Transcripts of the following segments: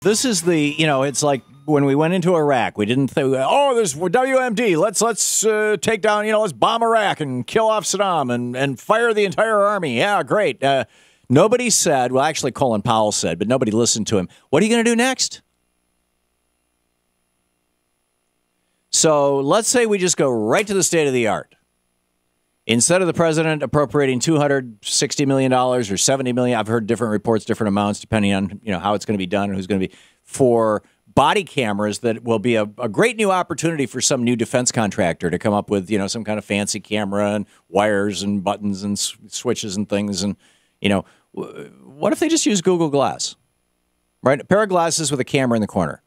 This is the, it's like when we went into Iraq, we didn't think, oh, there's WMD. Let's take down, let's bomb Iraq and kill off Saddam and fire the entire army. Yeah, great. Nobody said, well, actually Colin Powell said, but nobody listened to him. What are you going to do next? So let's say we just go right to the state of the art. Instead of the president appropriating $260 million or $70 million, I've heard different reports, different amounts, depending on how it's going to be done and who's going to be, for body cameras that will be a great new opportunity for some new defense contractor to come up with, some kind of fancy camera and wires and buttons and switches and things. And, what if they just use Google Glass, right? A pair of glasses with a camera in the corner.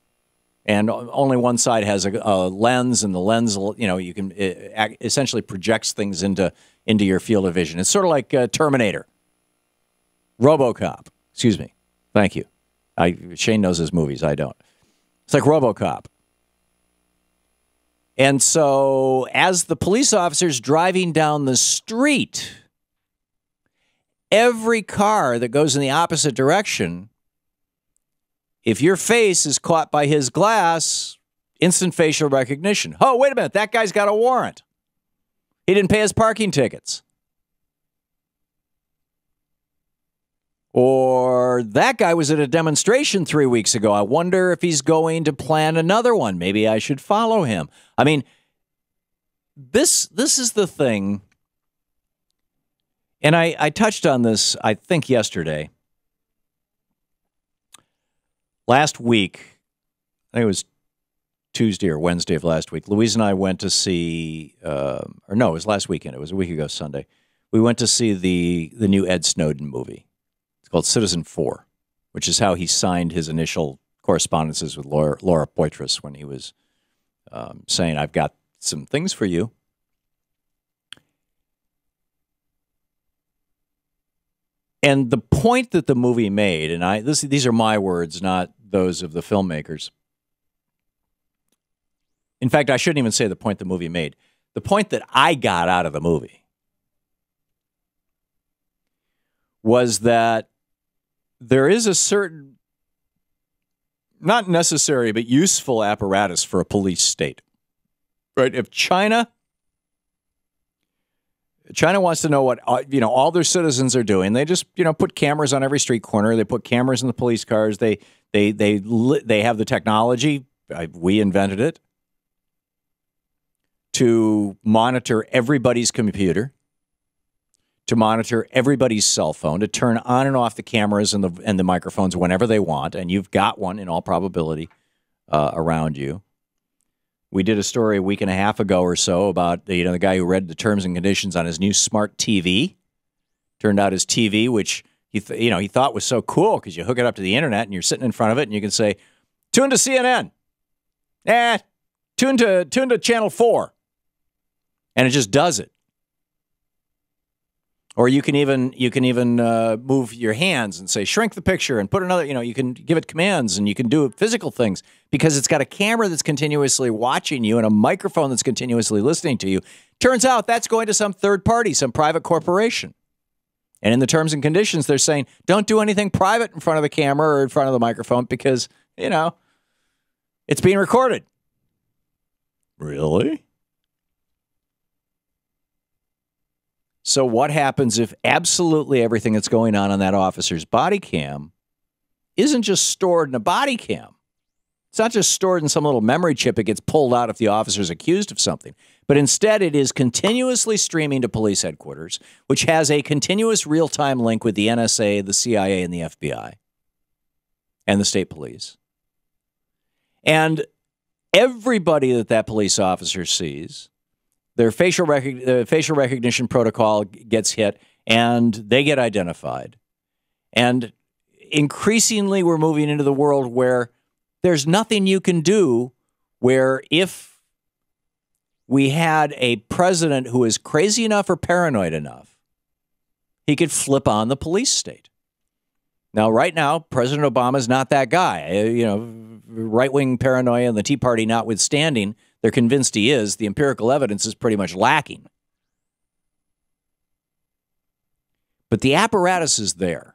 And only one side has a lens, and the lens, you can essentially projects things into your field of vision. It's sort of like Terminator, RoboCop. Excuse me. Thank you. Shane knows his movies. I don't. It's like RoboCop. And so, as the police officer's driving down the street, every car that goes in the opposite direction, if your face is caught by his glass, instant facial recognition. Oh, wait a minute. That guy's got a warrant. He didn't pay his parking tickets. Or that guy was at a demonstration 3 weeks ago. I wonder if he's going to plan another one. Maybe I should follow him. I mean, this is the thing. And I touched on this, I think, yesterday. Last week, I think it was Tuesday or Wednesday of last week, Louise and I went to see, it was last weekend. It was a week ago Sunday. We went to see the new Ed Snowden movie. It's called Citizen 4, which is how he signed his initial correspondences with Laura Poitras when he was saying, I've got some things for you. And the point that the movie made, and these are my words, not those of the filmmakers. In fact, I shouldn't even say the point the movie made. The point that I got out of the movie was that there is a certain, not necessary, but useful apparatus for a police state. Right? If China wants to know what all their citizens are doing, they just put cameras on every street corner. They put cameras in the police cars. They have the technology. We invented it to monitor everybody's computer, to monitor everybody's cell phone, to turn on and off the cameras and the microphones whenever they want. And you've got one in all probability around you. We did a story a week and a half ago or so about the guy who read the terms and conditions on his new smart TV. Turned out his TV, which he thought was so cool because you hook it up to the internet and you're sitting in front of it and you can say, tune to CNN. Tune to Channel 4. And it just does it. Or you can even move your hands and say, shrink the picture and put another, you can give it commands and you can do physical things because it's got a camera that's continuously watching you and a microphone that's continuously listening to you. Turns out that's going to some third party, some private corporation. And in the terms and conditions, they're saying, don't do anything private in front of the camera or in front of the microphone because, it's being recorded. Really? So what happens if absolutely everything that's going on that officer's body cam isn't just stored in a body cam? It's not just stored in some little memory chip that gets pulled out if the officer's accused of something, but instead it is continuously streaming to police headquarters, which has a continuous real-time link with the NSA, the CIA, and the FBI, and the state police. And everybody that police officer sees, their facial recognition protocol gets hit, and they get identified. And increasingly, we're moving into the world where there's nothing you can do where if we had a president who is crazy enough or paranoid enough, he could flip on the police state. Now, right now, President Obama's not that guy. Right-wing paranoia and the Tea Party notwithstanding, they're convinced he is. The empirical evidence is pretty much lacking. But the apparatus is there.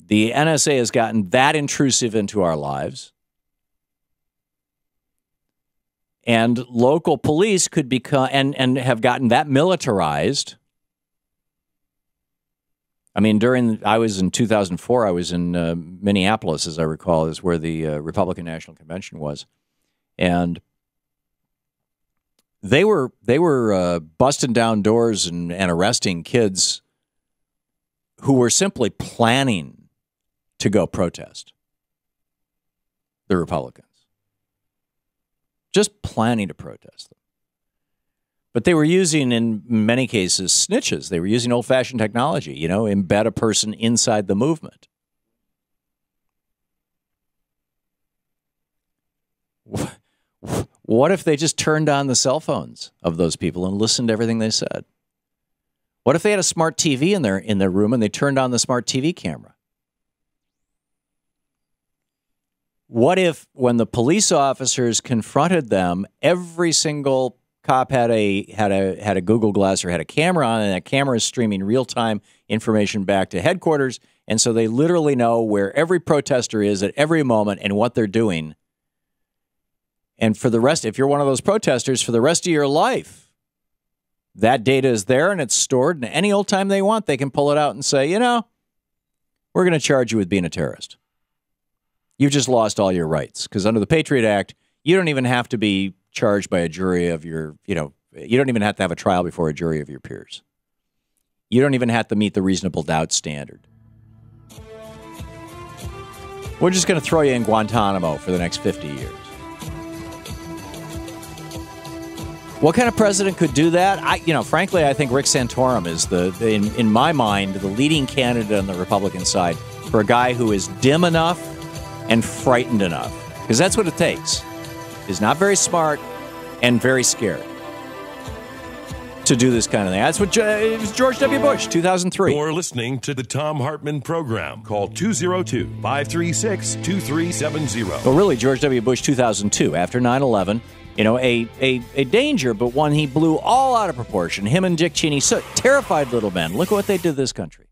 The NSA has gotten that intrusive into our lives. And local police could become and have gotten that militarized. I mean, I was in 2004, I was in Minneapolis, as I recall, is where the Republican National Convention was. And they were busting down doors and arresting kids who were simply planning to go protest the Republicans. Just planning to protest them. But they were using, in many cases, snitches. They were using old-fashioned technology, embed a person inside the movement. What if they just turned on the cell phones of those people and listened to everything they said? What if they had a smart TV in their room and they turned on the smart TV camera? What if, when the police officers confronted them, every single cop had a Google Glass or had a camera on, and that camera is streaming real-time information back to headquarters, and so they literally know where every protester is at every moment and what they're doing. And for the rest, if you're one of those protesters, for the rest of your life, that data is there and it's stored, and any old time they want, they can pull it out and say, we're going to charge you with being a terrorist. You've just lost all your rights, because under the Patriot Act, you don't even have to be charged by a jury of your, you don't even have to have a trial before a jury of your peers. You don't even have to meet the reasonable doubt standard. We're just going to throw you in Guantanamo for the next 50 years. What kind of president could do that? Frankly, I think Rick Santorum is in my mind, the leading candidate on the Republican side for a guy who is dim enough and frightened enough, because that's what it takes. He's not very smart and very scared to do this kind of thing. That's what George W. Bush, 2003. You're listening to the Thom Hartmann Program. Call 202-536-2370. Well, really, George W. Bush, 2002, after 9/11, a danger, but one he blew all out of proportion. Him and Dick Cheney, so terrified little men. Look at what they did to this country.